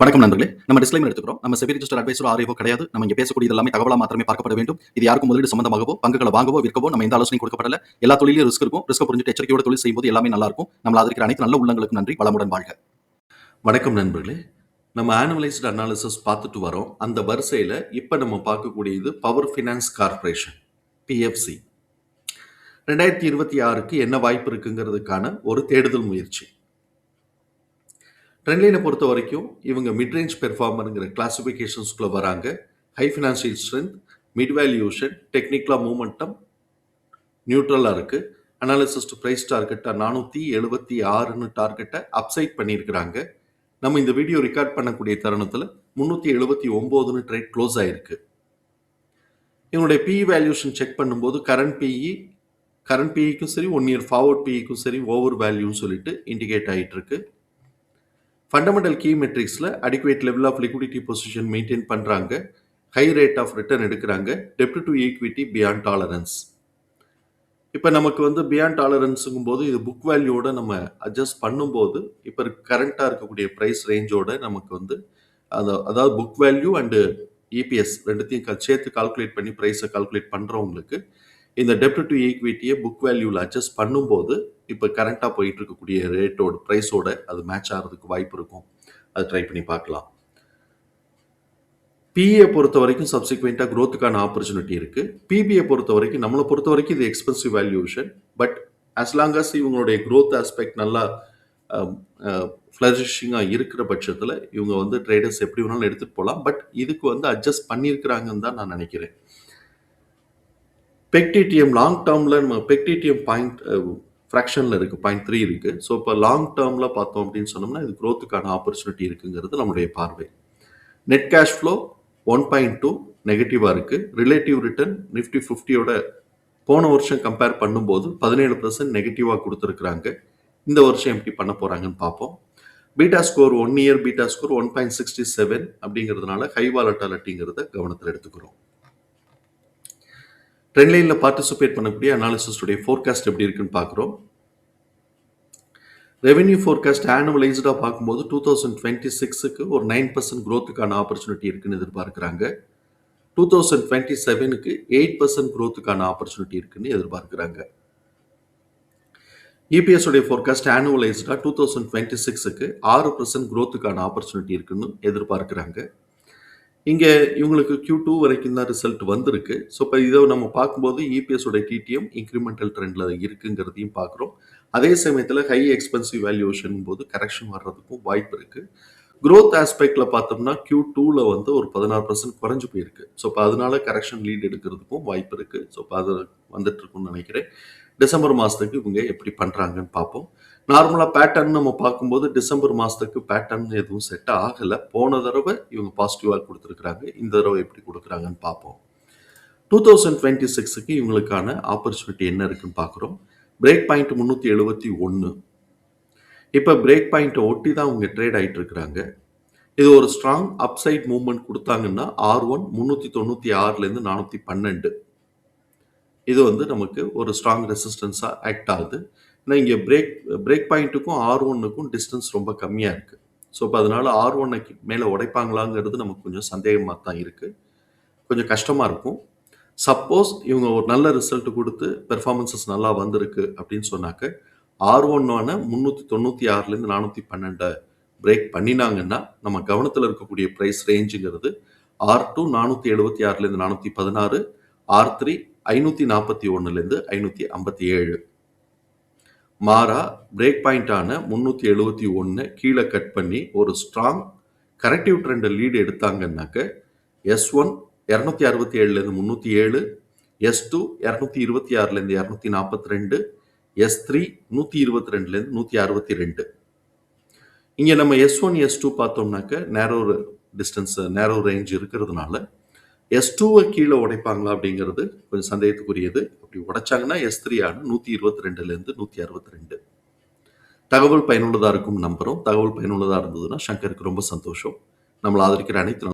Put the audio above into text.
வணக்கம் நண்பர்களே. நம்ம டிஸ்க்ளைமர் எடுத்துக்கிறோம். நம்ம செபி ரிஜிஸ்டர் அட்வைசர் ஆர்ஐஓ கிடையாது. நம்ம இங்க பேசக்கூடியது எல்லாமே தகவலா மாத்திரமே பார்க்கப்பட வேண்டும். இது யாருக்கும் முதலீடு சம்பந்தமாகவோ, பங்குகளை வாங்கவோ, விற்கவோ நம்ம எந்த ஆலோசனையும் கொடுக்கப்படல. எல்லா தொழிலும் ரிஸ்க் இருக்கும். ரிஸ்க் புரிஞ்சுட்டு எச்சரிக்கையோட தொழில் செய்யும்போது எல்லாமே நல்லா இருக்கும். நம்மள ஆதரிக்கிற அனைத்து நல்ல உள்ளங்களுக்கும் நன்றி. வளமுடன் வாழ்க. வணக்கம் நண்பர்களே. நம்ம ஆனுவலைஸ்டு அனாலிசிஸ் பார்த்துட்டு வரோம். அந்த வரிசையில் இப்போ நம்ம பார்க்கக்கூடியது பவர் ஃபினான்ஸ் கார்பரேஷன் பிஎஃப்சி 2026க்கு என்ன வாய்ப்பு இருக்குங்கிறதுக்கான ஒரு தேடுதல் முயற்சி. ட்ரெண்ட்லைனை பொறுத்த வரைக்கும் இவங்க மிட்ரேஞ்ச் பெர்ஃபார்மருங்கிற கிளாசிஃபிகேஷன்ஸ்குள்ளே வராங்க. High financial strength, mid valuation, டெக்னிக்கலாக மூமெண்டம் நியூட்ரலாக இருக்குது. அனாலிசிஸ் டு ப்ரைஸ் டார்கெட்டை 476ன்னு டார்கெட்டை அப்சைட் பண்ணியிருக்கிறாங்க. நம்ம இந்த வீடியோ ரெக்கார்ட் பண்ணக்கூடிய தருணத்தில் 379ன்னு ட்ரேட் க்ளோஸ் ஆகிருக்கு. இவங்களுடைய பிஇ வேல்யூஷன் செக் பண்ணும்போது கரண்ட் பிஇக்கும் சரி 1 இயர் ஃபார்வர்ட் பிஇக்கும் சரி ஓவர் வேல்யூன்னு சொல்லிட்டு இண்டிகேட் ஆகிட்டு இருக்கு. ஃபண்டமெண்டல் கீ மெட்ரிக்ஸில் adequate level of liquidity position maintain பண்ணுறாங்க. ஹை ரேட் ஆஃப் ரிட்டர்ன் எடுக்கிறாங்க. டெப்ட் டு ஈக்விட்டி பியாண்ட் டாலரன்ஸ். இப்போ நமக்கு பியாண்ட் டாலரன்ஸுங்கும் போது இது புக் வேல்யூவோட நம்ம அட்ஜஸ்ட் பண்ணும்போது இப்போ கரண்ட்டாக இருக்கக்கூடிய ப்ரைஸ் ரேஞ்சோட நமக்கு அதாவது புக் வேல்யூ அண்டு இபிஎஸ் ரெண்டுத்தையும் சேர்த்து கால்குலேட் பண்ணி ப்ரைஸை கால்குலேட் பண்ணுறவங்களுக்கு இந்த டெப்ட் டு ஈக்விட்டியை புக் வேல்யூவில் அட்ஜஸ்ட் பண்ணும்போது இப்போ கரண்ட்டாக போயிட்டு இருக்கக்கூடிய ரேட்டோட ப்ரைஸோட அது மேட்ச் ஆகிறதுக்கு வாய்ப்பு இருக்கும். அது ட்ரை பண்ணி பார்க்கலாம். பிஏ பொறுத்த வரைக்கும் சப்சிக்வெண்ட்டாக க்ரோத்துக்கான ஆப்பர்ச்சுனிட்டி இருக்குது. பிபிஏ பொறுத்த வரைக்கும் நம்மளை பொறுத்த வரைக்கும் இது expensive valuation. But as long as இவங்களுடைய க்ரோத் ஆஸ்பெக்ட் நல்லா ஃப்ளரிஷிங்காக இருக்கிற பட்சத்தில் இவங்க ட்ரேடர்ஸ் எப்படி வேணாலும் எடுத்துகிட்டு போகலாம். பட் இதுக்கு அட்ஜஸ்ட் பண்ணியிருக்கிறாங்கன்னு தான் நான் நினைக்கிறேன். பெக்டிடிஎம் லாங் டேர்மில் நம்ம பெக்டிடிஎம் ஃப்ராக்ஷனில் இருக்குது, 0.3 இருக்குது. ஸோ இப்போ லாங் டேர்மில் பார்த்தோம் அப்படின்னு சொன்னோம்னா இது க்ரோத்துக்கான ஆப்பர்ச்சுனிட்டி இருக்குங்கிறது நம்மளுடைய பார்வை. நெட் கேஷ் ஃப்ளோ 1.2 நெகட்டிவாக இருக்குது. ரிலேட்டிவ் ரிட்டர்ன் நிஃப்டி 50யோட போன வருஷம் கம்பேர் பண்ணும்போது 17% நெகட்டிவாக கொடுத்துருக்குறாங்க. இந்த வருஷம் எப்படி பண்ண போகிறாங்கன்னு பார்ப்போம். Beta score 1 year beta score 1.67 அப்படிங்கிறதுனால ஹை வாலட்டாலிட்டிங்கிறத கவனத்தில் எடுத்துக்கிறோம். ட்ரெண்ட் லைனில் பார்ட்டிசிபேட் பண்ணக்கூடிய அனாலிசிஸ்டுடைய ஃபோர்காஸ்ட் எப்படி இருக்குன்னு பார்க்குறோம். ரெவென்யூ ஃபோர்காஸ்ட் ஆனுவலைஸ்டாக பார்க்கும்போது 2026க்கு ஒரு 9% க்ரோத்துக்கான ஆப்பர்ச்சுனிட்டி இருக்குன்னு எதிர்பார்க்குறாங்க. 2027க்கு 8% க்ரோத்துக்கான ஆப்பர்ச்சுனிட்டி இருக்குன்னு எதிர்பார்க்குறாங்க. இபிஎஸ் உடைய ஃபோர்காஸ்ட் ஆனுவலைஸ்டாக 2026க்கு 6% க்ரோத்துக்கான ஆப்பர்ச்சுனிட்டி இருக்குன்னு எதிர்பார்க்குறாங்க. இங்கே இவங்களுக்கு Q2 வரைக்கும் தான் ரிசல்ட் வந்திருக்கு. ஸோ இப்போ இதை நம்ம பார்க்கும்போது இபிஎஸ் உடைய டிடிஎம் இன்க்ரிமெண்டல் ட்ரெண்டில் இருக்குங்கிறதையும் பார்க்குறோம். அதே சமயத்தில் ஹை எக்ஸ்பென்சிவ் வேல்யூஷன் போது கரெக்ஷன் வர்றதுக்கும் வாய்ப்பு இருக்குது. க்ரோத் ஆஸ்பெக்டில் பார்த்தோம்னா Q2ல ஒரு 16% குறைஞ்சு போயிருக்கு. ஸோ இப்போ அதனால கரெக்ஷன் லீட் எடுக்கிறதுக்கும் வாய்ப்பு இருக்குது. ஸோ இப்போ அது வந்துட்டு இருக்குன்னு நினைக்கிறேன். டிசம்பர் மாதத்துக்கு இவங்க எப்படி பண்ணுறாங்கன்னு பார்ப்போம். நார்மலாக பேட்டர்ன் நம்ம பார்க்கும்போது டிசம்பர் மாதத்துக்கு பேட்டர்ன் எதுவும் செட் ஆகலை. போன தடவை இவங்க பாசிட்டிவாக கொடுத்துருக்குறாங்க. இந்த தடவை எப்படி கொடுக்குறாங்கன்னு பார்ப்போம். 2026க்கு இவங்களுக்கான ஆப்பர்ச்சுனிட்டி என்ன இருக்குன்னு பார்க்குறோம். Break point 371. இப்போ பிரேக் பாயிண்ட்டை ஒட்டி தான் அவங்க ட்ரேட் ஆகிட்டு இருக்கிறாங்க. இது ஒரு ஸ்ட்ராங் அப்சைட் மூவ்மெண்ட் கொடுத்தாங்கன்னா R1 396லேருந்து 412. இது நமக்கு ஒரு ஸ்ட்ராங் ரெசிஸ்டன்ஸாக ஆக்ட் ஆகுது. ஏன்னா இங்கே பிரேக் பாயிண்ட்டுக்கும் R1க்கும் டிஸ்டன்ஸ் ரொம்ப கம்மியாக இருக்குது. ஸோ இப்போ அதனால் R1க்கு மேலே உடைப்பாங்களாங்கிறது நமக்கு கொஞ்சம் சந்தேகமாக தான் இருக்குது. கொஞ்சம் கஷ்டமாக இருக்கும். சப்போஸ் இவங்க ஒரு நல்ல ரிசல்ட் கொடுத்து பெர்ஃபார்மன்ஸஸ் நல்லா வந்திருக்கு அப்படின்னு சொன்னாக்க R1 396லேருந்து 412 பிரேக் பண்ணினாங்கன்னா நம்ம கவனத்தில் இருக்கக்கூடிய ப்ரைஸ் ரேஞ்சுங்கிறது R2 476லேருந்து 416, R3 541லேருந்து 557. மாறா பிரேக் பாயிண்டான 371 கீழே கட் பண்ணி ஒரு ஸ்ட்ராங் கரெக்டிவ் ட்ரெண்டை லீடு எடுத்தாங்கன்னாக்க S1 267லேருந்து 307, S2 226லேருந்து 242, S3 122லேருந்து 162. இங்கே நம்ம S1 S2 பார்த்தோம்னாக்க நேரோ ரேஞ்ச் இருக்கிறதுனால S2வை கீழே உடைப்பாங்களா அப்படிங்கிறது கொஞ்சம் சந்தேகத்துக்குரியது. அப்படி உடைச்சாங்கன்னா S3 ஆன 122லேருந்து 162. தகவல் பயனுள்ளதாக இருக்கும் நம்புகிறோம். தகவல் பயனுள்ளதாக இருந்ததுன்னா சங்கருக்கு ரொம்ப சந்தோஷம். நம்மளை ஆதரிக்கிற அனைத்து